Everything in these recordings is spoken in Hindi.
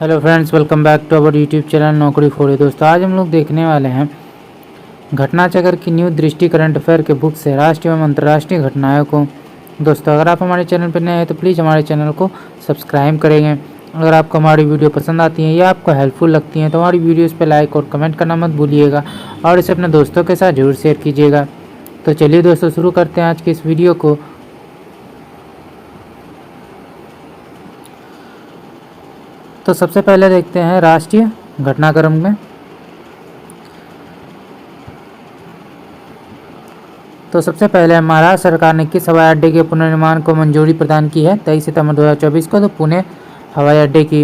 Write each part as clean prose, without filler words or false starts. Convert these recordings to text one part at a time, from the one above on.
Hello friends, welcome back to our YouTube channel Naukri for. दोस्तों आज हम लोग देखने वाले हैं घटना चक्र की न्यू दृष्टि करंट अफेयर के बुक से राष्ट्रीय एवं अंतर्राष्ट्रीय घटनाओं को। दोस्तों अगर आप हमारे चैनल पर नए हैं तो प्लीज़ हमारे चैनल को सब्सक्राइब करेंगे। अगर आपको हमारी वीडियो पसंद आती है या आपको हेल्पफुल लगती हैं तो हमारी वीडियोज़ पर लाइक और कमेंट करना मत भूलिएगा और इसे अपने दोस्तों के साथ जरूर शेयर कीजिएगा। तो चलिए दोस्तों शुरू करते हैं आज की इस वीडियो को। तो सबसे पहले देखते हैं राष्ट्रीय घटनाक्रम में। तो सबसे पहले महाराष्ट्र सरकार ने किस हवाई अड्डे के पुनर्निर्माण को मंजूरी प्रदान की है? 23 सितंबर 2024 को। तो पुणे हवाई अड्डे की।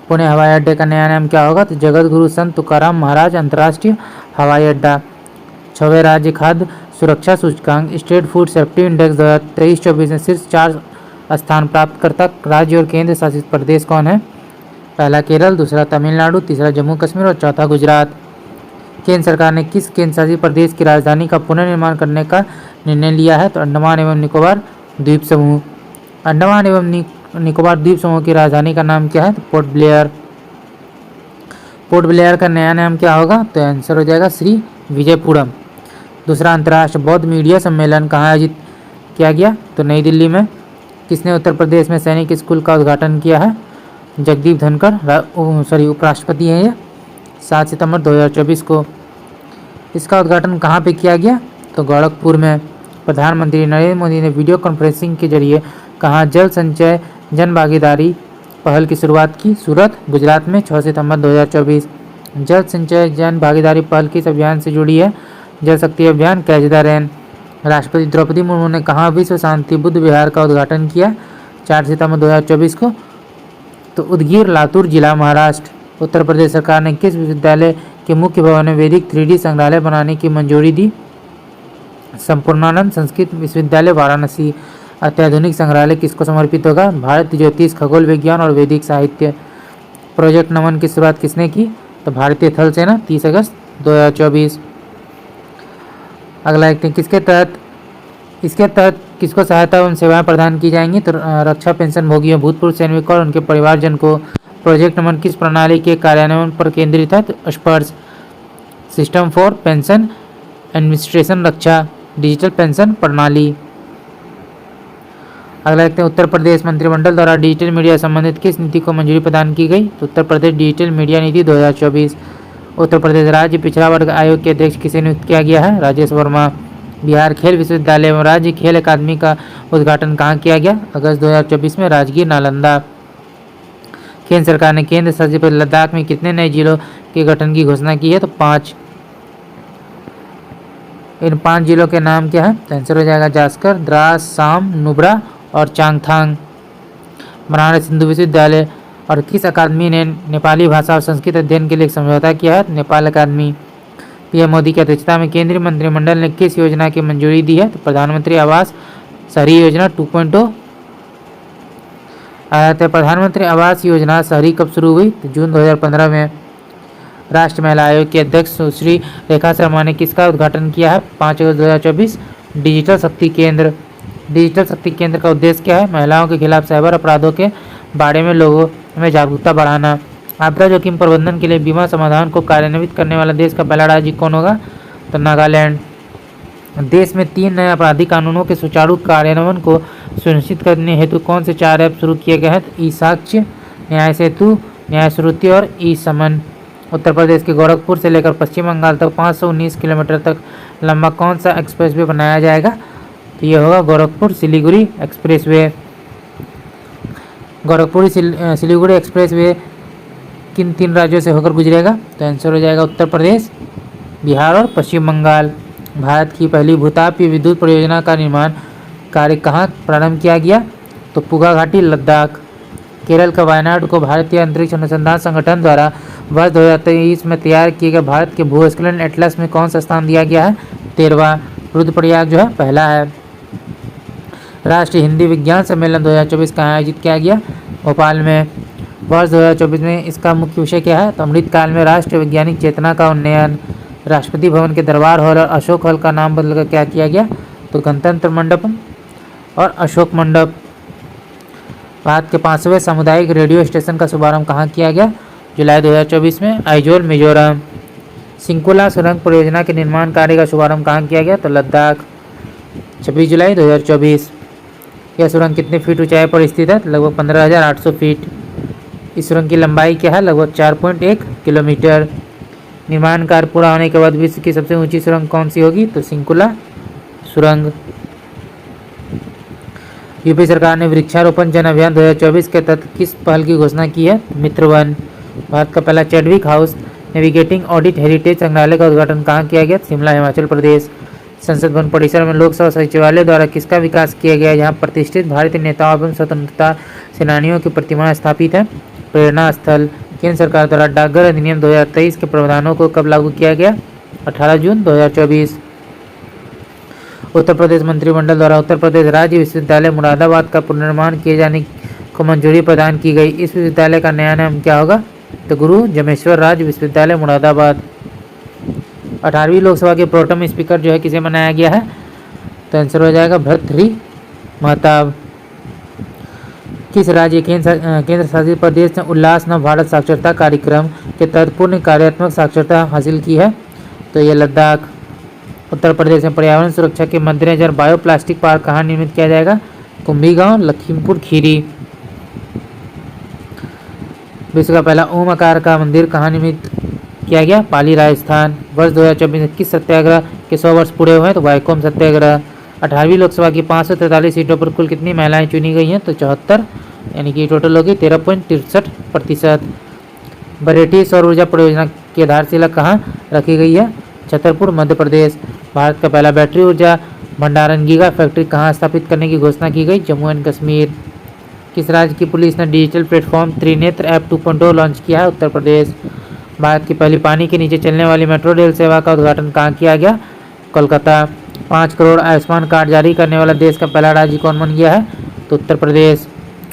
पुणे हवाई अड्डे का नया नाम क्या होगा? तो जगत गुरु संत तुकाराम महाराज अंतर्राष्ट्रीय हवाई अड्डा। 6वें राज्य खाद्य सुरक्षा सूचकांक स्टेट फूड सेफ्टी इंडेक्स 2023-24 में शीर्ष 4 स्थान प्राप्त करता राज्य और केंद्र शासित प्रदेश कौन है? पहला केरल, दूसरा तमिलनाडु, तीसरा जम्मू कश्मीर और चौथा गुजरात। केंद्र सरकार ने किस केंद्र शासित प्रदेश की राजधानी का पुनर्निर्माण करने का निर्णय लिया है? तो अंडमान एवं निकोबार द्वीप समूह। अंडमान एवं निकोबार द्वीप समूह की राजधानी का नाम क्या है? तो पोर्ट ब्लेयर। पोर्ट ब्लेयर का नया नाम क्या होगा? तो आंसर हो जाएगा श्री विजयपुरम। दूसरा अंतर्राष्ट्रीय बौद्ध मीडिया सम्मेलन कहाँ आयोजित किया गया? तो नई दिल्ली में। किसने उत्तर प्रदेश में सैनिक स्कूल का उद्घाटन किया है? जगदीप धनखड़ उपराष्ट्रपति हैं ये। 7 सितंबर 2024 को। इसका उद्घाटन कहाँ पे किया गया? तो गोरखपुर में। प्रधानमंत्री नरेंद्र मोदी ने वीडियो कॉन्फ्रेंसिंग के जरिए कहाँ जल संचय जन भागीदारी पहल की शुरुआत की? सूरत, गुजरात में। 6 सितंबर 2024। जल संचय जन भागीदारी पहल किस अभियान से जुड़ी है? जल शक्ति अभियान कैच द रेन। राष्ट्रपति द्रौपदी मुर्मू ने कहाँ विश्व शांति बुद्ध विहार का उद्घाटन किया? 4 सितंबर 2024 को। तो उदगीर, लातूर जिला, महाराष्ट्र। उत्तर प्रदेश सरकार ने किस विश्वविद्यालय के मुख्य भवन में वैदिक 3D संग्रहालय बनाने की मंजूरी दी? संपूर्णानंद संस्कृत विश्वविद्यालय, वाराणसी। अत्याधुनिक संग्रहालय किसको समर्पित होगा? भारत ज्योतिष, खगोल विज्ञान और वैदिक साहित्य। प्रोजेक्ट नमन की शुरुआत किसने की? तो भारतीय थल सेना, 30 अगस्त 2024। अगला देखते हैं इसके तहत किसको सहायता एवं सेवाएं प्रदान की जाएंगी? तो रक्षा पेंशन भोगियों, भूतपूर्व सैनिकों और उनके परिवारजन को। प्रोजेक्ट नमन किस प्रणाली के कार्यान्वयन पर केंद्रित है? तो स्पर्श, system for pension administration Raksha, digital pension प्रणाली। अगला देखते हैं उत्तर प्रदेश मंत्रिमंडल द्वारा डिजिटल मीडिया संबंधित किस नीति को मंजूरी प्रदान की गई? तो उत्तर प्रदेश डिजिटल मीडिया नीति 2024। उत्तर प्रदेश राज्य पिछड़ा वर्ग आयोग के अध्यक्ष किसे नियुक्त किया गया है? राजेश वर्मा। बिहार खेल विश्वविद्यालय एवं राज्य खेल अकादमी का उद्घाटन कहाँ किया गया? अगस्त 2024 में, राजगीर, नालंदा। केंद्र सरकार ने केंद्र शासित लद्दाख में कितने नए जिलों के गठन की घोषणा की है? तो 5। इन 5 जिलों के नाम क्या है? तो आंसर हो जाएगा जास्कर, द्रास, साम, नुब्रा और चांगथांग। बनारस हिंदू विश्वविद्यालय और किस अकादमी ने नेपाली भाषा और संस्कृत अध्ययन के लिए समझौता किया है? नेपाल अकादमी। पीएम मोदी की अध्यक्षता में केंद्रीय मंत्रिमंडल ने किस योजना की मंजूरी दी है? तो प्रधानमंत्री आवास शहरी योजना 2.0। प्रधानमंत्री आवास योजना शहरी कब शुरू हुई? तो जून 2015 में। राष्ट्रीय महिला आयोग की अध्यक्ष सुश्री रेखा शर्मा ने किसका उद्घाटन किया है? 5 अगस्त 2024। डिजिटल शक्ति केंद्र। डिजिटल शक्ति केंद्र का उद्देश्य क्या है? महिलाओं के खिलाफ साइबर अपराधों के बारे में लोगों में जागरूकता बढ़ाना। आपदा जोखिम प्रबंधन के लिए बीमा समाधान को कार्यान्वित करने वाला देश का पहला राज्य कौन होगा? तो नागालैंड। देश में 3 नए आपराधिक कानूनों के सुचारू कार्यान्वयन को सुनिश्चित करने हेतु कौन से 4 ऐप शुरू किए गए हैं? ई साक्ष्य, न्याय सेतु, न्याय श्रुति और ई समन। उत्तर प्रदेश के गोरखपुर से लेकर पश्चिम बंगाल तक 519 किलोमीटर तक लंबा कौन सा एक्सप्रेसवे बनाया जाएगा? तो ये होगा गोरखपुर सिलीगुड़ी एक्सप्रेसवे। गोरखपुर सिलीगुड़ी एक्सप्रेसवे किन 3 राज्यों से होकर गुजरेगा? तो आंसर हो जाएगा उत्तर प्रदेश, बिहार और पश्चिम बंगाल। भारत की पहली भूतापीय विद्युत परियोजना का निर्माण कार्य कहाँ प्रारंभ किया गया? तो पुगा घाटी, लद्दाख। केरल का वायनाड को भारतीय अंतरिक्ष अनुसंधान संगठन द्वारा वर्ष 2023 में तैयार किए गए भारत के भूस्खलन एटलस में कौन सा स्थान दिया गया है? 13वां। रुद्रप्रयाग जो है पहला है। राष्ट्रीय हिंदी विज्ञान सम्मेलन 2024 का आयोजित किया गया? भोपाल में। वर्ष 2024 में इसका मुख्य विषय क्या है? तो अमृतकाल में राष्ट्रीय वैज्ञानिक चेतना का उन्नयन। राष्ट्रपति भवन के दरबार हॉल और अशोक हॉल का नाम बदलकर क्या किया गया? तो गणतंत्र मंडपम और अशोक मंडप। भारत के 5वें सामुदायिक रेडियो स्टेशन का शुभारंभ कहाँ किया गया? जुलाई 2024 में आइजोल मिजोरम। सिंकुला सुरंग परियोजना के निर्माण कार्य का शुभारंभ कहाँ किया गया? तो लद्दाख, 26 जुलाई 2024। यह सुरंग कितने फीट ऊंचाई पर स्थित है? लगभग 15,800 फीट। इस सुरंग की लंबाई क्या है? लगभग 4.1 किलोमीटर। निर्माण कार्य पूरा होने के बाद विश्व की सबसे ऊंची सुरंग कौन सी होगी? तो सिंकुला सुरंग। यूपी सरकार ने वृक्षारोपण जन अभियान 2024 के तहत किस पहल की घोषणा की है? मित्र वन। भारत का पहला Chadwick house navigating audit heritage संग्रहालय का उद्घाटन कहाँ किया गया? शिमला, हिमाचल प्रदेश। संसद भवन परिसर में लोकसभा सचिवालय द्वारा किसका विकास किया गया? यहाँ प्रतिष्ठित भारतीय नेताओं एवं स्वतंत्रता सेनानियों की प्रतिमाएं स्थापित है। प्रेरणा स्थल। केंद्र सरकार द्वारा डाकघर अधिनियम 2023 के प्रावधानों को कब लागू किया गया? 18 जून 2024। उत्तर प्रदेश मंत्रिमंडल द्वारा उत्तर प्रदेश राज्य विश्वविद्यालय मुरादाबाद का पुनर्निर्माण किए जाने को मंजूरी प्रदान की गई। इस विश्वविद्यालय का नया नाम क्या होगा? तो गुरु जमेश्वर राज्य विश्वविद्यालय मुरादाबाद। 18वीं लोकसभा के प्रोटेम स्पीकर जो है किसे बनाया गया है? तो आंसर हो जाएगा भर्तृहरि महताब। किस राज्य केंद्र शासित प्रदेश ने उल्लास नव भारत साक्षरता कार्यक्रम के तहत पूर्ण कार्यात्मक साक्षरता हासिल की है? तो ये लद्दाख। उत्तर प्रदेश में पर्यावरण सुरक्षा के मद्देनजर बायोप्लास्टिक पार्क कहाँ निर्मित किया जाएगा? कुंभीगांव, लखीमपुर खीरी। विश्व का पहला ओम आकार का मंदिर कहाँ निर्मित किया गया? पाली, राजस्थान। वर्ष 2024 में किस सत्याग्रह के 100 वर्ष पूरे हुए हैं? तो वाइकोम सत्याग्रह। 18वीं लोकसभा की 543 सीटों पर कुल कितनी महिलाएं चुनी गई हैं? तो 74, यानी कि टोटल होगी 13.63%। बरेठी सौर ऊर्जा परियोजना की आधारशिला कहाँ रखी गई है? छतरपुर, मध्य प्रदेश। भारत का पहला बैटरी ऊर्जा भंडारण गीगा फैक्ट्री कहाँ स्थापित करने की घोषणा की गई? जम्मू एंड कश्मीर। किस राज्य की पुलिस ने digital platform Trinetra app 2.0 launch किया है? उत्तर प्रदेश। भारत की पहली पानी के नीचे चलने वाली मेट्रो रेल सेवा का उद्घाटन कहाँ किया गया? कोलकाता। 5 करोड़ आयुष्मान कार्ड जारी करने वाला देश का पहला राज्य कौन बन गया है? तो उत्तर प्रदेश।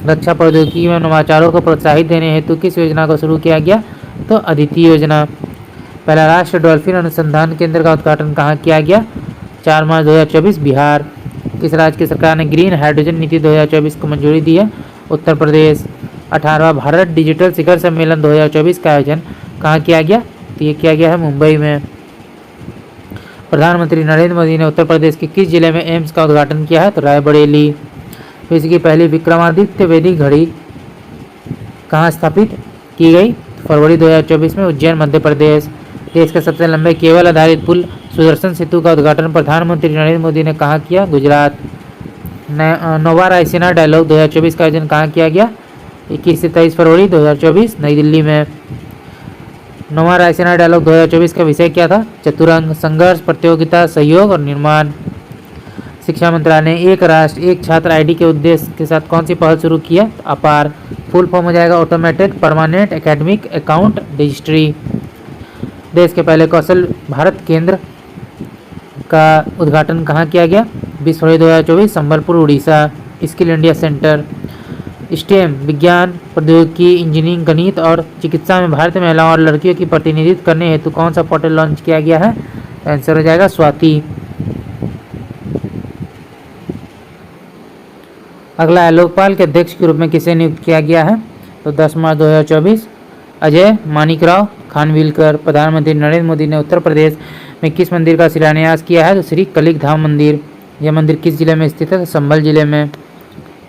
रक्षा प्रौद्योगिकी में नवाचारों को प्रोत्साहित देने हेतु किस योजना को शुरू किया गया? तो अदिति योजना। पहला राष्ट्रीय डॉल्फिन अनुसंधान केंद्र का उद्घाटन कहाँ किया गया? 4 मार्च 2024, बिहार। किस राज्य की सरकार ने ग्रीन हाइड्रोजन नीति 2024 को मंजूरी दी है? उत्तर प्रदेश। 18वां भारत डिजिटल शिखर सम्मेलन 2024 का आयोजन कहाँ किया गया? तो ये किया गया है मुंबई में। प्रधानमंत्री नरेंद्र मोदी ने उत्तर प्रदेश के किस जिले में एम्स का उद्घाटन किया है? तो रायबरेली। विश्व की पहली विक्रमादित्य वैदिक घड़ी कहाँ स्थापित की गई? फरवरी 2024 में उज्जैन, मध्य प्रदेश। देश के सबसे लंबे केबल आधारित पुल सुदर्शन सेतु का उद्घाटन प्रधानमंत्री नरेंद्र मोदी ने कहाँ किया? गुजरात। नोवा रायसीना डायलॉग 2024 का आयोजन कहाँ किया गया? 21 से 23 फरवरी 2024, नई दिल्ली में। नोवा रायसीना डायलॉग 2024 का विषय क्या था? चतुरंग, संघर्ष, प्रतियोगिता, सहयोग और निर्माण। शिक्षा मंत्रालय ने एक राष्ट्र एक छात्र आईडी के उद्देश्य के साथ कौन सी पहल शुरू की है? अपार। फुल फॉर्म हो जाएगा automated permanent academic account registry. देश के पहले कौशल भारत केंद्र का उद्घाटन कहाँ किया गया? 20 फरवरी 2024, Sambalpur, Orissa. Skill India centre. Stem विज्ञान, प्रौद्योगिकी, इंजीनियरिंग, गणित और चिकित्सा में भारतीय महिलाओं और लड़कियों की प्रतिनिधित्व करने हेतु कौन सा पोर्टल लॉन्च किया गया है? आंसर हो जाएगा स्वाति। अगला है लोकपाल के अध्यक्ष के रूप में किसे नियुक्त किया गया है? तो 10 मार्च 2024, अजय मानिकराव खानविलकर। प्रधानमंत्री नरेंद्र मोदी ने उत्तर प्रदेश में किस मंदिर का शिलान्यास किया है? तो श्री कलिक धाम मंदिर। यह मंदिर किस जिले में स्थित है? तो संभल जिले में।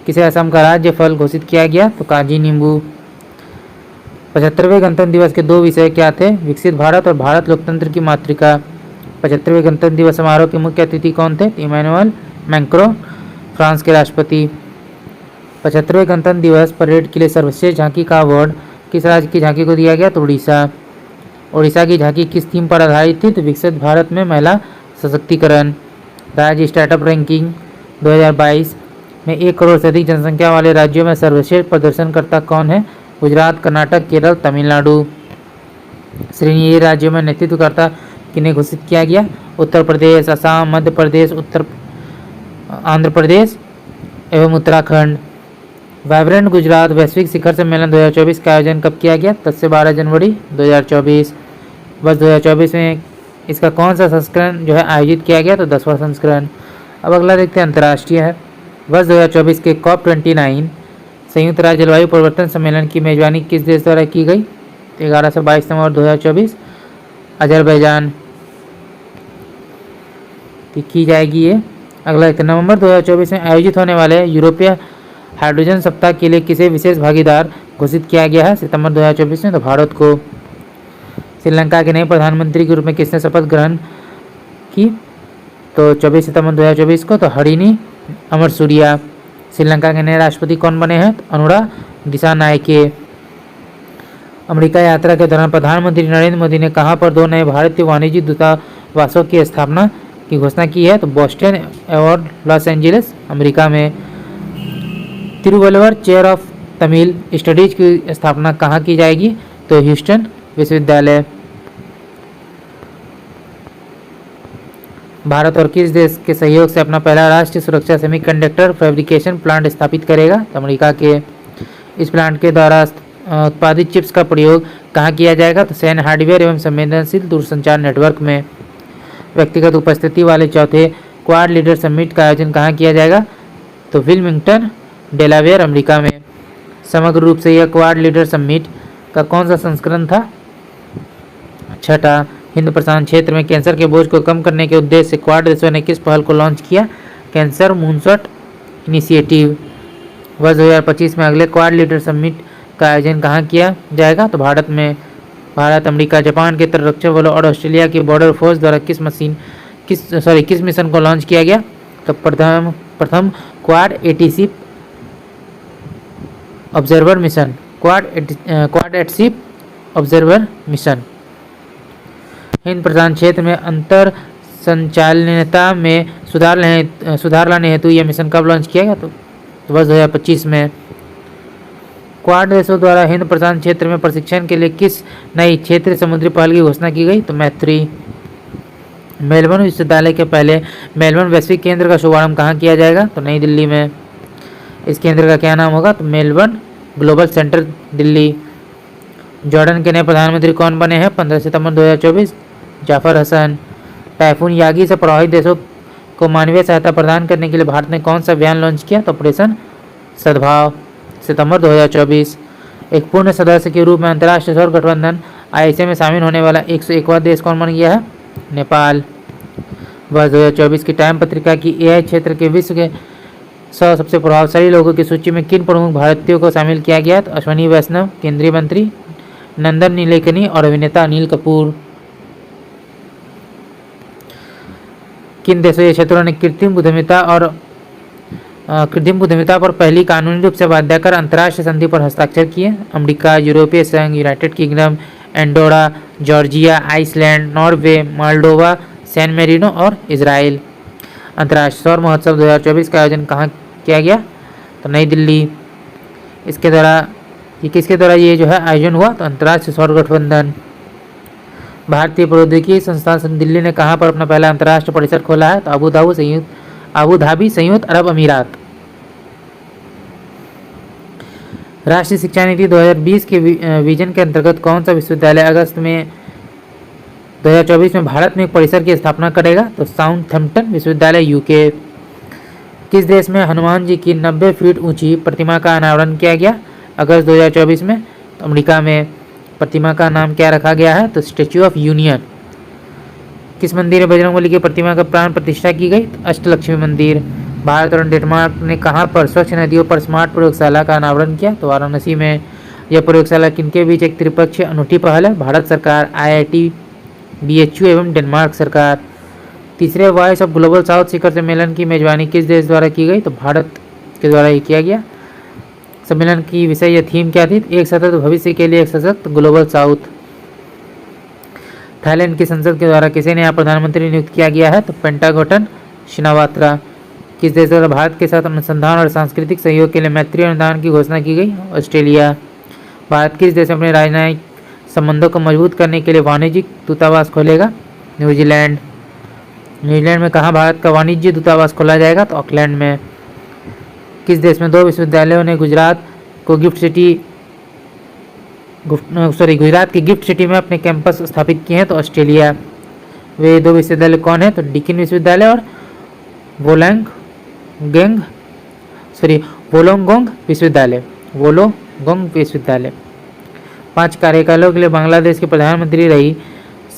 किसे असम का राज्य फल घोषित किया गया? तो काजी नींबू। 75वें गणतंत्र दिवस के 2 विषय क्या थे? विकसित भारत और भारत लोकतंत्र की मातृका। 75वें गणतंत्र दिवस समारोह के मुख्य अतिथि कौन थे? इमैनुअल मैक्रों, फ्रांस के राष्ट्रपति। 75वें गणतंत्र दिवस परेड के लिए सर्वश्रेष्ठ झांकी का अवार्ड किस राज्य की झांकी को दिया गया? तो उड़ीसा। उड़ीसा की झांकी किस थीम पर आधारित थी? तो विकसित भारत में महिला सशक्तिकरण। राज्य स्टार्टअप रैंकिंग 2022 में 1 करोड़ से अधिक जनसंख्या वाले राज्यों में सर्वश्रेष्ठ प्रदर्शनकर्ता कौन है? गुजरात, कर्नाटक, केरल, तमिलनाडु। श्रेणी राज्यों में नेतृत्वकर्ता किन्हें घोषित किया गया? उत्तर प्रदेश, असम, मध्य प्रदेश, आंध्र प्रदेश एवं उत्तराखंड। वाइब्रेंट गुजरात वैश्विक शिखर सम्मेलन 2024 का आयोजन कब किया गया? 10 से 12 जनवरी 2024। वर्ष 2024 में इसका कौन सा संस्करण जो है आयोजित किया गया? तो 10वां संस्करण। अब अगला देखते हैं अंतर्राष्ट्रीय है। वर्ष 2024 के COP29 संयुक्त राज्य जलवायु परिवर्तन सम्मेलन की मेजबानी किस देश द्वारा की गई? 11 से 22 नवंबर 2024 अजरबैजान की जाएगी ये। अगला नवंबर 2024 में आयोजित होने वाले यूरोपीय हाइड्रोजन सप्ताह के लिए किसे विशेष भागीदार घोषित किया गया है? सितंबर 2024 में तो भारत को। श्रीलंका के नए प्रधानमंत्री के रूप में किसने शपथ ग्रहण की? तो 24 सितंबर 2024 को तो हरिनी अमरसूरिया। श्रीलंका के नए राष्ट्रपति कौन बने हैं? तो अनुरा दिसानायके। अमेरिका यात्रा के दौरान प्रधानमंत्री नरेंद्र मोदी ने कहां पर 2 नए भारतीय वाणिज्य दूतावासों की स्थापना की घोषणा की है? तो बोस्टन और लॉस एंजलिस अमेरिका में। Thiruvalluvar chair of Tamil studies की स्थापना कहाँ की जाएगी? तो ह्यूस्टन विश्वविद्यालय। भारत और किस देश के सहयोग से अपना पहला राष्ट्रीय सुरक्षा सेमीकंडक्टर फैब्रिकेशन प्लांट स्थापित करेगा? तो अमेरिका के। इस प्लांट के द्वारा उत्पादित चिप्स का प्रयोग कहाँ किया जाएगा? तो सैन्य हार्डवेयर एवं संवेदनशील दूरसंचार नेटवर्क में। व्यक्तिगत उपस्थिति वाले चौथे क्वाड लीडर समिट का आयोजन कहाँ किया जाएगा? तो विल्मिंगटन डेलावेयर अमेरिका में। समग्र रूप से यह क्वाड लीडर समिट का कौन सा संस्करण था? 6ठा। हिंद प्रशांत क्षेत्र में कैंसर के बोझ को कम करने के उद्देश्य से क्वाड देशों ने किस पहल को लॉन्च किया? Cancer moonshot initiative. वर्ष 2025 में अगले क्वाड लीडर समिट का आयोजन कहाँ किया जाएगा? तो भारत में। भारत, अमेरिका, जापान के तटरक्षक बलों और ऑस्ट्रेलिया की बॉर्डर फोर्स द्वारा किस मिशन को लॉन्च किया गया? तो प्रथम Quad at sea observer mission, Quad at ship observer mission. हिंद प्रशांत क्षेत्र में अंतर संचालनीयता में सुधार लाने हेतु यह मिशन कब लॉन्च किया गया? तो वर्ष 2025 में। क्वाड देशों द्वारा हिंद प्रशांत क्षेत्र में प्रशिक्षण के लिए किस नई क्षेत्रीय समुद्री पहल की घोषणा की गई? तो मैत्री। मेलबर्न विश्वविद्यालय के पहले मेलबर्न वैश्विक केंद्र का शुभारंभ कहाँ किया जाएगा? तो नई दिल्ली में। इस केंद्र का क्या नाम होगा? तो Melbourne global centre Delhi. Jordan के नए प्रधानमंत्री कौन बने हैं? 15 सितंबर 2024 जाफर हसन। टाइफून यागी से प्रभावित देशों को मानवीय सहायता प्रदान करने के लिए भारत ने कौन सा अभियान लॉन्च किया? तो ऑपरेशन सद्भाव, सितंबर 2024। एक पूर्ण सदस्य के रूप में अंतर्राष्ट्रीय सौर गठबंधन ISA में शामिल होने वाला 101वां देश कौन बन गया है? नेपाल। वर्ष 2024 की टाइम पत्रिका की AI क्षेत्र के विश्व के 100 सबसे प्रभावशाली लोगों की सूची में किन प्रमुख भारतीयों को शामिल किया गया? तो अश्विनी वैष्णव, केंद्रीय मंत्री नंदन नीलेकनी और अभिनेता अनिल कपूर। किन देशों क्षेत्रों ने कृत्रिम बुद्धिमत्ता पर पहली कानूनी रूप से बाध्यकर अंतर्राष्ट्रीय संधि पर हस्ताक्षर किए? अमेरिका, यूरोपीय संघ, United Kingdom, Andorra, Georgia, Iceland, Norway, Moldova, San Marino और इजराइल। अंतर्राष्ट्रीय सौर महोत्सव 2024 का आयोजन कहाँ किया गया? तो नई दिल्ली। किसके द्वारा ये जो है आयोजन हुआ? तो अंतर्राष्ट्रीय सौर गठबंधन। भारतीय प्रौद्योगिकी संस्थान दिल्ली ने कहाँ पर अपना पहला अंतर्राष्ट्रीय परिसर खोला है? तो अबू धाबी, संयुक्त अरब अमीरात। राष्ट्रीय शिक्षा नीति 2020 के विजन के अंतर्गत कौन सा विश्वविद्यालय अगस्त में 2024 में भारत में एक परिसर की स्थापना करेगा? तो साउथहैम्पटन विश्वविद्यालय यूके। किस देश में हनुमान जी की 90 फीट ऊंची प्रतिमा का अनावरण किया गया अगस्त 2024 में? तो अमेरिका में। प्रतिमा का नाम क्या रखा गया है? तो स्टैच्यू ऑफ यूनियन। किस मंदिर में बजरंगबली की प्रतिमा का प्राण प्रतिष्ठा की गई? अष्टलक्ष्मी मंदिर। भारत और डेनमार्क ने कहां पर स्वच्छ नदियों पर स्मार्ट प्रयोगशाला का अनावरण किया? तो वाराणसी में। यह प्रयोगशाला किनके बीच एक त्रिपक्षीय अनूठी पहल है? भारत सरकार, IIT, BHU एवं डेनमार्क सरकार। तीसरे वॉइस ऑफ ग्लोबल साउथ शिखर सम्मेलन की मेजबानी किस देश द्वारा की गई? तो भारत के द्वारा ये किया गया। सम्मेलन की विषय या थीम क्या थी? एक सतत भविष्य के लिए एक सशक्त ग्लोबल साउथ। थाईलैंड की संसद के द्वारा किसे नया प्रधानमंत्री नियुक्त किया गया है? तो पेंटागोटन शिनावात्रा। किस देश द्वारा भारत के साथ अनुसंधान और सांस्कृतिक सहयोग के लिए मैत्री अनुदान की घोषणा की गई? ऑस्ट्रेलिया। भारत किस देश अपने राजनयिक संबंधों को मजबूत करने के लिए वाणिज्यिक दूतावास खोलेगा? न्यूजीलैंड। न्यूजीलैंड में कहाँ भारत का वाणिज्य दूतावास खोला जाएगा? तो ऑकलैंड में। किस देश में 2 विश्वविद्यालयों ने गुजरात की गिफ्ट सिटी में अपने कैंपस स्थापित किए हैं? तो ऑस्ट्रेलिया। वे 2 विश्वविद्यालय कौन है? तो डिकिन विश्वविद्यालय और वोलोंगोंग विश्वविद्यालय। वोलोगोंग विश्वविद्यालय। 5 कार्यकालों के लिए बांग्लादेश की प्रधानमंत्री रही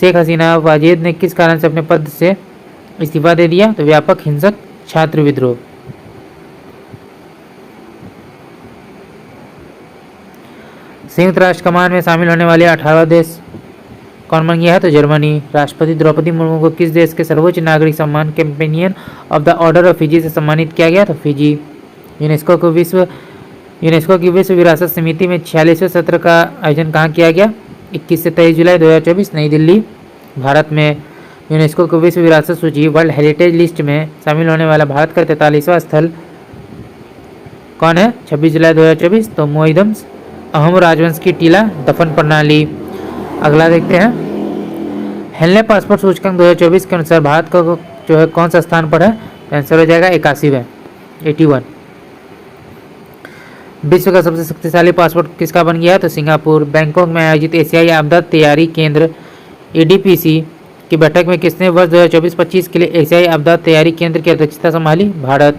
शेख हसीना वाजेद ने किस कारण से अपने पद से इस्तीफा दे दिया? तो व्यापक हिंसक छात्र विद्रोह। संयुक्त राष्ट्र कमान में शामिल होने वाले 18वां देश कौन बन गया है? तो जर्मनी। राष्ट्रपति द्रौपदी मुर्मू को किस देश के सर्वोच्च नागरिक सम्मान companion of the order of Fiji से सम्मानित किया गया? तो फिजी। यूनेस्को की विश्व विरासत समिति में 46वें सत्र का आयोजन कहाँ किया गया? 21 से 23 जुलाई 2024 नई दिल्ली, भारत में। यूनेस्को की विश्व विरासत सूची वर्ल्ड हेरिटेज लिस्ट में शामिल होने वाला भारत का 43वां स्थल कौन है? 26 जुलाई 2024 तो मोइदम्स अहम राजवंश की टीला दफन प्रणाली। अगला देखते हैं, हेनले पासपोर्ट सूचकांक 2024 के अनुसार भारत का जो है कौन सा स्थान पर है? आंसर हो जाएगा 81वें, 81। विश्व का सबसे शक्तिशाली पासपोर्ट किसका बन गया है? तो सिंगापुर। बैंकॉक में आयोजित एशियाई आपदा तैयारी केंद्र एडीपीसी की बैठक में किसने वर्ष 2024-25 के लिए एशियाई आपदा तैयारी केंद्र की अध्यक्षता संभाली? भारत।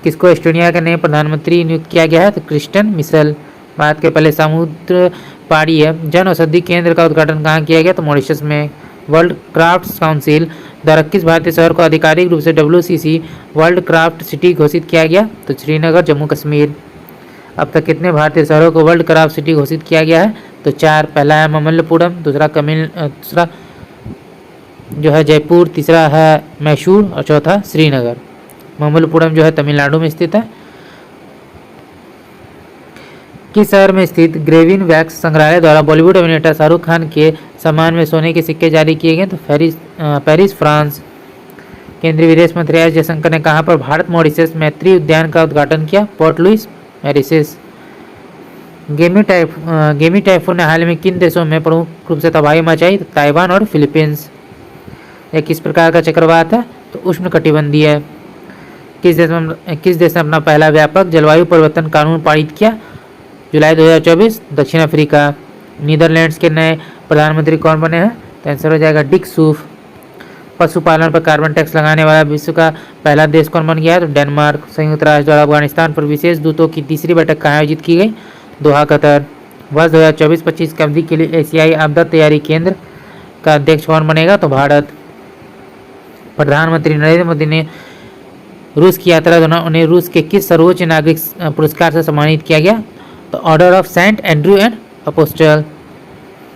किसको एस्टोनिया के नए प्रधानमंत्री नियुक्त किया गया है? तो क्रिस्टियन मिशेल। भारत के पहले समुद्र पाड़ीय जन औषधि केंद्र का उद्घाटन कहाँ किया गया? तो मॉरिशस में। वर्ल्ड क्राफ्ट काउंसिल द्वारा किस भारतीय शहर को आधिकारिक रूप से WCC वर्ल्ड क्राफ्ट सिटी घोषित किया गया? तो श्रीनगर, जम्मू कश्मीर। अब तक कितने भारतीय शहरों को वर्ल्ड क्राफ्ट सिटी घोषित किया गया है? तो 4। पहला है ममल्लपुरम, दूसरा जो है जयपुर, तीसरा है मैसूर और चौथा श्रीनगर। ममल्लपुरम जो है तमिलनाडु में स्थित है। किस शहर में स्थित ग्रेविन वैक्स संग्रहालय द्वारा बॉलीवुड अभिनेता शाहरुख खान के सम्मान में सोने के सिक्के जारी किए गए? तो पेरिस, फ्रांस। केंद्रीय विदेश मंत्री एस जयशंकर ने कहां पर भारत मॉरिशस मैत्री उद्यान का उद्घाटन किया? Port Louis, Mauritius. Gaemi typhoon ने हाल में किन देशों में प्रमुख रूप से तबाही मचाई? तो ताइवान और फिलीपींस। यह किस प्रकार का चक्रवात है? तो उष्णकटिबंधीय है। किस देश ने अपना पहला व्यापक जलवायु परिवर्तन कानून पारित किया? जुलाई 2024 दक्षिण अफ्रीका। नीदरलैंड्स के नए प्रधानमंत्री कौन बने हैं? तो आंसर हो जाएगा डिक सूफ। पशुपालन पर कार्बन टैक्स लगाने वाला विश्व का पहला देश कौन बन गया है? तो डेनमार्क। संयुक्त राष्ट्र द्वारा अफगानिस्तान पर विशेष दूतों की तीसरी बैठक कहाँ आयोजित की गई? दोहा, कतर। वर्ष 2024-25 की अवधि के लिए एशियाई आपदा तैयारी केंद्र का अध्यक्ष कौन बनेगा? तो भारत। प्रधानमंत्री नरेंद्र मोदी ने रूस की यात्रा दौरान उन्हें रूस के किस सर्वोच्च नागरिक पुरस्कार से सम्मानित किया गया? तो order of Saint Andrew and Apostle.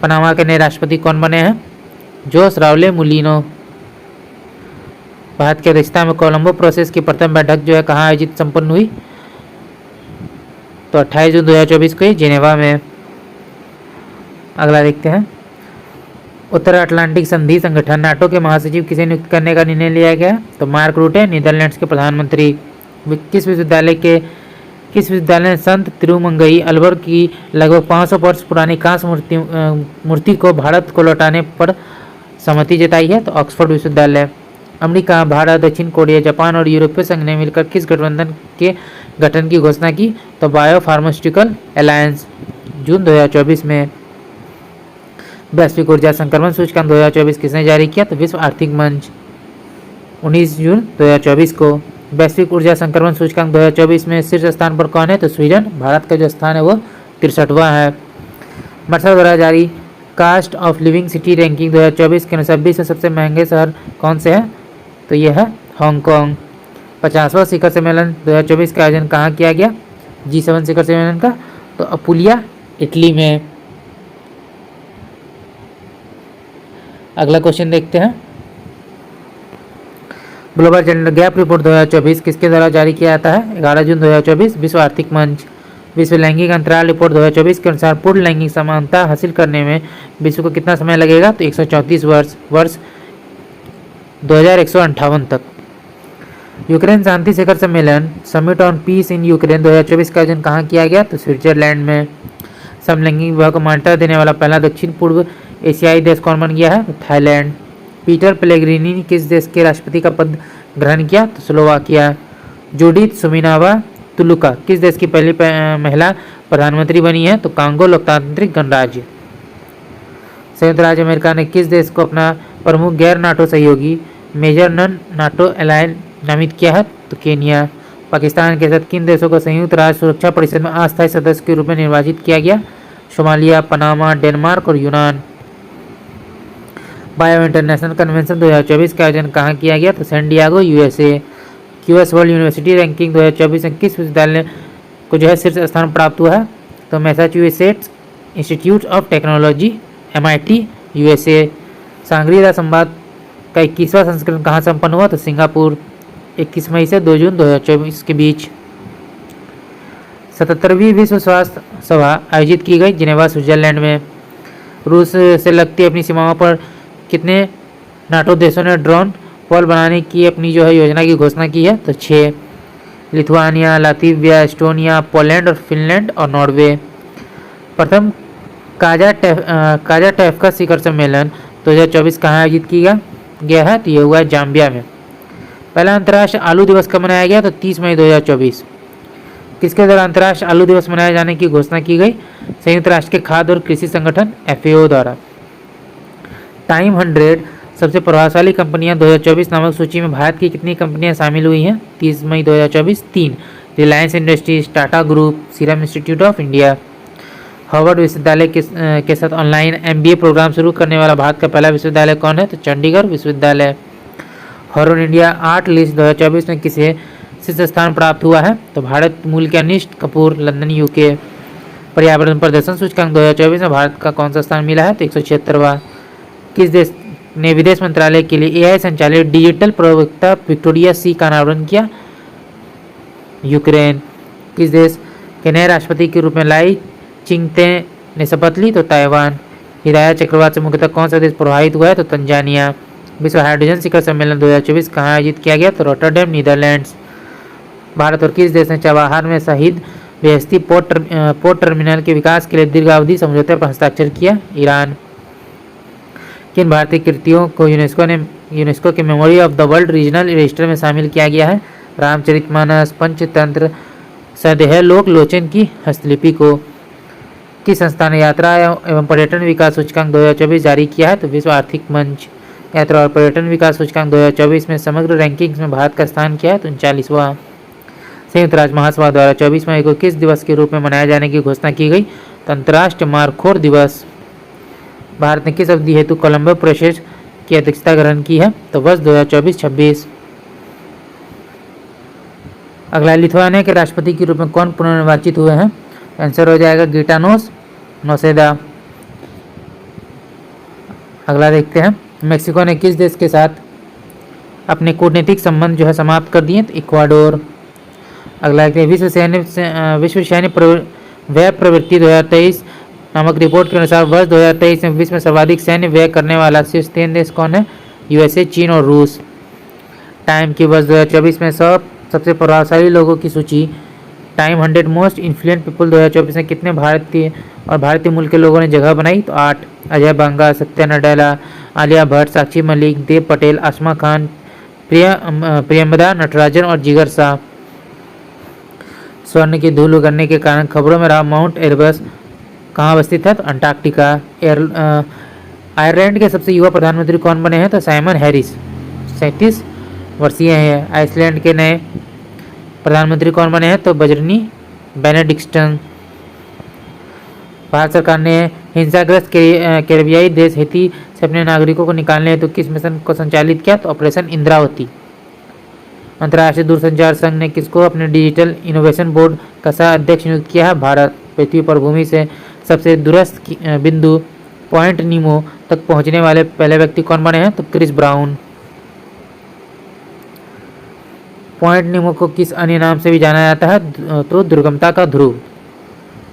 Panama के नए राष्ट्रपति कौन बने हैं? जोस राउले मुलिनो। भारत की अध्यक्षता में कोलंबो प्रोसेस की प्रथम बैठक जो है कहाँ आयोजित संपन्न हुई? तो 28 जून 2024 को जिनेवा में। अगला देखते हैं, उत्तर अटलांटिक संधि संगठन नाटो के महासचिव किसे नियुक्त करने का निर्णय लिया गया? तो मार्क रूटे, नीदरलैंड्स के प्रधानमंत्री। किस विश्वविद्यालय ने संत तिरुमंगई अलवर की लगभग 500 वर्ष पुरानी कांस्य मूर्ति को भारत को लौटाने पर सहमति जताई है? तो ऑक्सफोर्ड विश्वविद्यालय। अमेरिका, भारत, दक्षिण कोरिया, जापान और यूरोपीय संघ ने मिलकर किस गठबंधन के गठन की घोषणा की? तो बायो फार्मास्यूटिकल अलायंस, जून 2024 में। वैश्विक ऊर्जा संक्रमण सूचकांक 2024 किसने जारी किया? तो विश्व आर्थिक मंच, 19 जून 2024 को। वैश्विक ऊर्जा संक्रमण सूचकांक 2024 में शीर्ष स्थान पर कौन है? तो स्वीडन। भारत का जो स्थान है वो 63वां है। मर्सर द्वारा जारी cost of living city ranking 2024 के अनुसार विश्व में सबसे महंगे शहर कौन से हैं? तो यह है हांगकांग। 50वां शिखर सम्मेलन 2024 का आयोजन कहाँ किया गया? G7 शिखर सम्मेलन का? तो अपुलिया, इटली में। अगला क्वेश्चन देखते हैं, ग्लोबल जेंडर गैप रिपोर्ट 2024 किसके द्वारा जारी किया जाता है? 11 जून 2024, विश्व आर्थिक मंच। विश्व लैंगिक अंतराल रिपोर्ट 2024 के अनुसार पूर्ण लैंगिक समानता हासिल करने में विश्व को कितना समय लगेगा? तो 134 वर्ष 2158 तक। यूक्रेन शांति शिखर सम्मेलन summit on peace in Ukraine 2024 का आयोजन कहाँ किया गया? तो स्विट्जरलैंड में। समलैंगिक विवाह को मान्यता देने वाला पहला दक्षिण पूर्व एशियाई देश कौन बन गया है? तो थाईलैंड। पीटर पेलेग्रिनी ने किस देश के राष्ट्रपति का पद ग्रहण किया? तो स्लोवाकिया। जूडिथ सुमिनावा तुलुका किस देश की पहली महिला प्रधानमंत्री बनी है? तो कांगो लोकतांत्रिक गणराज्य। संयुक्त राज्य अमेरिका ने किस देश को अपना प्रमुख गैर नाटो सहयोगी मेजर नन नाटो एलाय नामित किया है? तो केनिया। पाकिस्तान के साथ किन देशों को संयुक्त राष्ट्र सुरक्षा परिषद में अस्थायी सदस्य के रूप में निर्वाचित किया गया? सोमालिया, पनामा, डेनमार्क और यूनान। बायो इंटरनेशनल कन्वेंशन 2024 का आयोजन कहाँ किया गया? तो San Diego, USA. QS world university ranking 2024 में किस विश्वविद्यालय को जो है शीर्ष स्थान प्राप्त हुआ है? तो Massachusetts Institute of Technology, MIT, USA. Shangri La संवाद का 21वां संस्करण कहाँ संपन्न हुआ? तो सिंगापुर, 21 मई से 2 जून 2024 के बीच। 77वीं विश्व स्वास्थ्य सभा आयोजित की गई जिनेवा, स्विट्जरलैंड में। रूस से लगती अपनी सीमाओं पर कितने नाटो देशों ने ड्रोन वॉल बनाने की अपनी जो है योजना की घोषणा की है? तो 6। लिथुआनिया, लातविया, एस्टोनिया, पोलैंड और फिनलैंड और नॉर्वे। प्रथम काजाटेफ का शिखर सम्मेलन 2024 कहाँ आयोजित किया गया है? तो ये हुआ है जाम्बिया में। पहला अंतर्राष्ट्रीय आलू दिवस कब मनाया गया? तो 30 मई 2024। किसके द्वारा अंतर्राष्ट्रीय आलू दिवस मनाए जाने की घोषणा की गई? संयुक्त राष्ट्र के खाद्य और कृषि संगठन FAO द्वारा। टाइम 100 सबसे प्रभावशाली कंपनियां 2024 नामक सूची में भारत की कितनी कंपनियां शामिल हुई हैं? 30 मई 2024 3। Reliance industries, Tata group, serum institute of India. Harvard विश्वविद्यालय के साथ ऑनलाइन MBA प्रोग्राम शुरू करने वाला भारत का पहला विश्वविद्यालय कौन है? तो चंडीगढ़ विश्वविद्यालय। हॉर्न इंडिया आर्ट लिस्ट 2024 में किसे शीर्ष स्थान प्राप्त हुआ है? तो भारत मूल के अनिष्ट कपूर, लंदन, UK। पर्यावरण प्रदर्शन सूचकांक 2024 में भारत का कौन सा स्थान मिला है? तो 176वां। किस देश ने विदेश मंत्रालय के लिए AI संचालित डिजिटल प्रवक्ता विक्टोरिया सी का अनावरण किया? यूक्रेन। किस देश के नए राष्ट्रपति के रूप में लाई चिंगते ने शपथ ली? तो ताइवान। हिदायत चक्रवात से मुख्यतः कौन सा देश प्रभावित हुआ है? तो तंजानिया। विश्व हाइड्रोजन शिखर सम्मेलन 2024 कहाँ आयोजित किया गया? तो रॉटरडैम, नीदरलैंड्स। भारत और किस देश ने चबाहार में शहीद बेहस्ती पोर्ट टर्मिनल के विकास के लिए दीर्घावधि समझौते पर हस्ताक्षर किया? ईरान। किन भारतीय कृतियों को यूनेस्को के memory of the world regional register में शामिल किया गया है? रामचरितमानस, पंचतंत्र, सदेह लोक लोचन की हस्तलिपि को। किस संस्था ने यात्रा एवं पर्यटन विकास सूचकांक 2024 जारी किया है? तो विश्व आर्थिक मंच। यात्रा और पर्यटन विकास सूचकांक 2024 में समग्र रैंकिंग्स में भारत का स्थान किया है? तो 39वां। संयुक्त राष्ट्र महासभा द्वारा 24 मई को किस दिवस के रूप में मनाए जाने की घोषणा की गई? तो अंतर्राष्ट्रीय मारखोर दिवस। भारत ने किस अवधि हेतु कोलंबो प्रोसेस की अध्यक्षता ग्रहण की है? तो वर्ष 2024-26। अगला, लिथुआनिया के राष्ट्रपति के रूप में कौन पुनर्निर्वाचित हुए हैं? आंसर हो जाएगा गिटानोस नौसेदा। अगला देखते हैं, मेक्सिको ने किस देश के साथ अपने कूटनीतिक संबंध जो है समाप्त कर दिए? तो इक्वाडोर। अगला देखते हैं, विश्व सैन्य व्यय प्रवृत्ति 2023 नामक रिपोर्ट के अनुसार वर्ष 2023 में विश्व में सर्वाधिक सैन्य व्यय करने वाला शीर्ष 3 देश कौन है? USA, चीन और रूस। टाइम की वर्ष 2024 में सबसे प्रभावशाली लोगों की सूची। टाइम 100 मोस्ट इन्फ्लुएंट पीपल 2024 में कितने भारतीय मूल के लोगों ने जगह बनाई? तो 8। अजय बांगा, सत्या नडेला, आलिया भट्ट, साक्षी मलिक, देव पटेल, आसमा खान, प्रियंबदा नटराजन और जिगर शाह। स्वर्ण की धूल उगड़ने के कारण खबरों में रहा माउंट एवरेस्ट कहाँ अवस्थित है? तो अंटार्कटिका। आयरलैंड के सबसे युवा प्रधानमंत्री कौन बने हैं? तो साइमन हैरिस, 37 वर्षीय हैं। आइसलैंड के नए प्रधानमंत्री कौन बने हैं? तो बजरनी बेनेडिक्टन। भारत सरकार ने हिंसाग्रस्त कैरेबियाई देश हैती से अपने नागरिकों को निकालने हेतु किस मिशन को संचालित किया? तो ऑपरेशन इंद्रावती। अंतर्राष्ट्रीय दूरसंचार संघ ने किसको अपने डिजिटल इनोवेशन बोर्ड का सह अध्यक्ष नियुक्त किया है? भारत। पृथ्वी पर भूमि से सबसे दूरस्थ बिंदु पॉइंट नीमो तक पहुंचने वाले पहले व्यक्ति कौन बने हैं? तो क्रिस ब्राउन। पॉइंट नीमो को किस अन्य नाम से भी जाना जाता है? तो दुर्गमता का ध्रुव,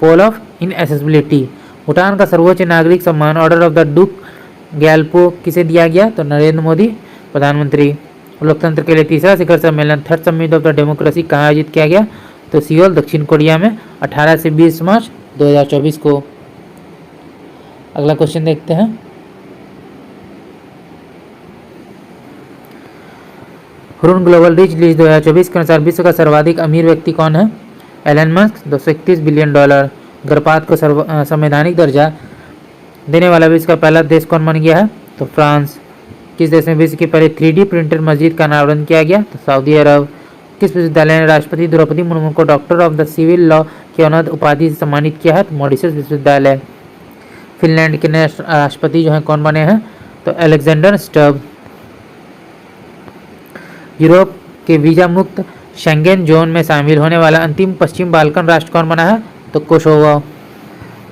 पोल ऑफ इनएक्सेसिबिलिटी। भूटान का सर्वोच्च नागरिक सम्मान ऑर्डर ऑफ द डुक ग्याल्पो किसे दिया गया? तो नरेंद्र मोदी प्रधानमंत्री। लोकतंत्र के लिए तीसरा शिखर सम्मेलन third summit of the democracy कहाँ आयोजित किया गया? तो सियोल, दक्षिण कोरिया में 18 से 20 मार्च 2024 को। अगला क्वेश्चन देखते हैं, हुरून ग्लोबल रिच लिस्ट 2024 के अनुसार विश्व का सर्वाधिक अमीर व्यक्ति कौन है? Elon Musk, $231 billion. गर्भपात को संवैधानिक दर्जा देने वाला विश्व का पहला देश कौन बन गया है? तो फ्रांस। किस देश में विश्व की पहले 3D प्रिंटेड मस्जिद का अनावरण किया गया? तो सऊदी अरब। किस विश्वविद्यालय ने राष्ट्रपति द्रौपदी मुर्मू को doctor of the civil law की उन्नत उपाधि से सम्मानित किया है? तो मॉरिशस विश्वविद्यालय। फिनलैंड के नए राष्ट्रपति जो हैं कौन बने हैं? तो अलेक्जेंडर स्टब। यूरोप के वीजा मुक्त शेंगेन जोन में शामिल होने वाला अंतिम पश्चिम बाल्कन राष्ट्र कौन बना है? तो कोसोवो।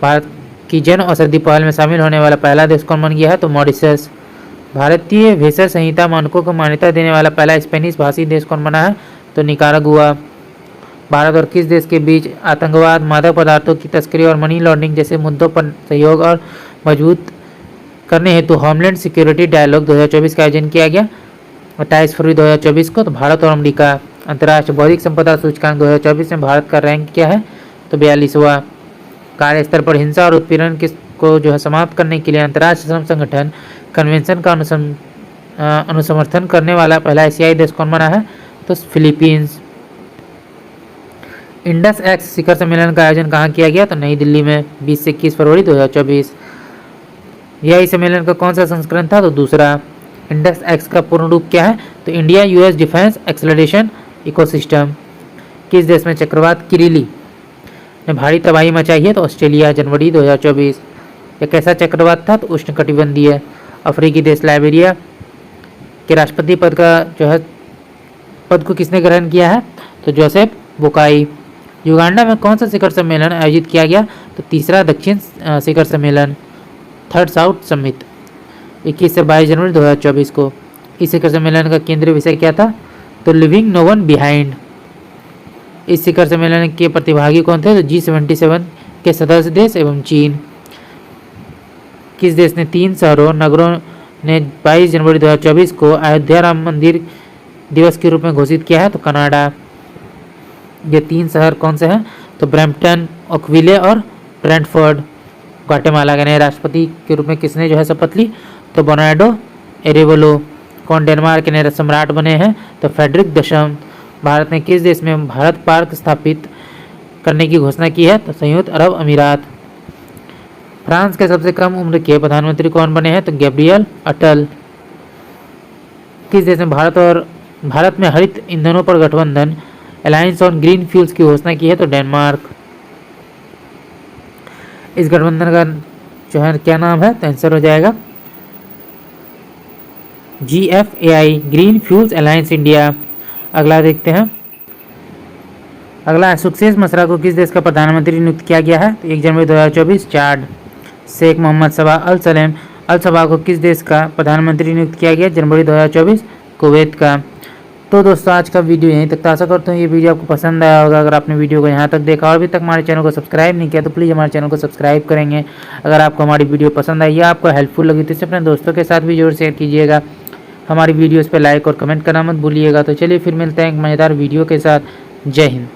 भारत की जन औषधि पहल में शामिल होने वाला पहला देश कौन बन गया है? तो मॉरिशस। भारतीय भेषज संहिता मानकों को मान्यता देने वाला पहला स्पेनिश भाषी देश कौन बना है? तो निकारागुआ। भारत और किस देश के बीच आतंकवाद, मादक पदार्थों की तस्करी और मनी लॉन्ड्रिंग जैसे मुद्दों पर सहयोग और मजबूत करने हेतु होमलैंड सिक्योरिटी डायलॉग 2024 का आयोजन किया गया 28 फरवरी 2024 को? तो भारत और अमेरिका। अंतर्राष्ट्रीय बौद्धिक संपदा सूचकांक 2024 में भारत का रैंक क्या है? तो 42वां। कार्य स्तर पर हिंसा और उत्पीड़न को जो है समाप्त करने के लिए अंतर्राष्ट्रीय श्रम संगठन कन्वेंशन का अनुसमर्थन करने वाला पहला एशियाई देश कौन बना है? तो फिलीपींस। इंडस एक्स शिखर सम्मेलन का आयोजन कहाँ किया गया? तो नई दिल्ली में 20 से 21 फरवरी 2024। यह सम्मेलन का कौन सा संस्करण था? तो दूसरा। इंडस एक्स का पूर्ण रूप क्या है? तो India US defence acceleration ecosystem. किस देश में चक्रवात किरिली ने भारी तबाही मचाई है? तो ऑस्ट्रेलिया, जनवरी 2024। यह कैसा चक्रवात था? तो उष्णकटिबंधीय। अफ्रीकी देश लाइबेरिया के राष्ट्रपति पद को किसने ग्रहण किया है? तो जोसेफ बोकाई। युगांडा में कौन सा शिखर सम्मेलन आयोजित किया गया? तो तीसरा दक्षिण शिखर सम्मेलन, थर्ड साउथ समिट, 21 से 22 जनवरी 2024 को। इस शिखर सम्मेलन का केंद्रीय विषय क्या था? तो लिविंग नो वन बिहाइंड। इस शिखर सम्मेलन के प्रतिभागी कौन थे? तो G77 के सदस्य देश एवं चीन। किस देश ने 3 शहरों नगरों ने 22 जनवरी 2024 को अयोध्या राम मंदिर दिवस के रूप में घोषित किया है? तो कनाडा। ये 3 शहर कौन से हैं? तो ब्रैम्पटन, ओकविले और ब्रेंटफोर्ड। ग्वाटेमाला के नए राष्ट्रपति के रूप में किसने जो है शपथ ली? तो बोनार्डो एरेवलो। कौन डेनमार्क के नए सम्राट बने हैं? तो फ्रेडरिक दशम। भारत ने किस देश में भारत पार्क स्थापित करने की घोषणा की है? तो संयुक्त अरब अमीरात। फ्रांस के सबसे कम उम्र के प्रधानमंत्री कौन बने हैं? तो गैब्रियल अटल। किस देश में भारत में हरित ईंधनों पर गठबंधन अलायंस ऑन ग्रीन फ्यूल्स की घोषणा की है? तो डेनमार्क। इस गठबंधन का जो है क्या नाम है? तो आंसर हो जाएगा GFAI, green fuels alliance India. अगला देखते हैं। अगला सक्सेस मसरा को किस देश का प्रधानमंत्री नियुक्त किया गया है? तो 1 जनवरी 2024 चाड। शेख मोहम्मद सबा अल सलेम अल सबा को किस देश का प्रधानमंत्री नियुक्त किया गया? जनवरी 2024 कुवैत का। तो दोस्तों आज का वीडियो यहीं तक था। आशा करता हूँ ये वीडियो आपको पसंद आया होगा। अगर आपने वीडियो को यहाँ तक देखा और अभी तक हमारे चैनल को सब्सक्राइब नहीं किया तो प्लीज़ हमारे चैनल को सब्सक्राइब करेंगे। अगर आपको हमारी वीडियो पसंद आई या आपको हेल्पफुल लगी तो इसे अपने दोस्तों के साथ भी जरूर शेयर कीजिएगा। हमारी वीडियोज़ पर लाइक और कमेंट करना मत भूलिएगा। तो चलिए फिर मिलते हैं एक मज़ेदार वीडियो के साथ। जय हिंद।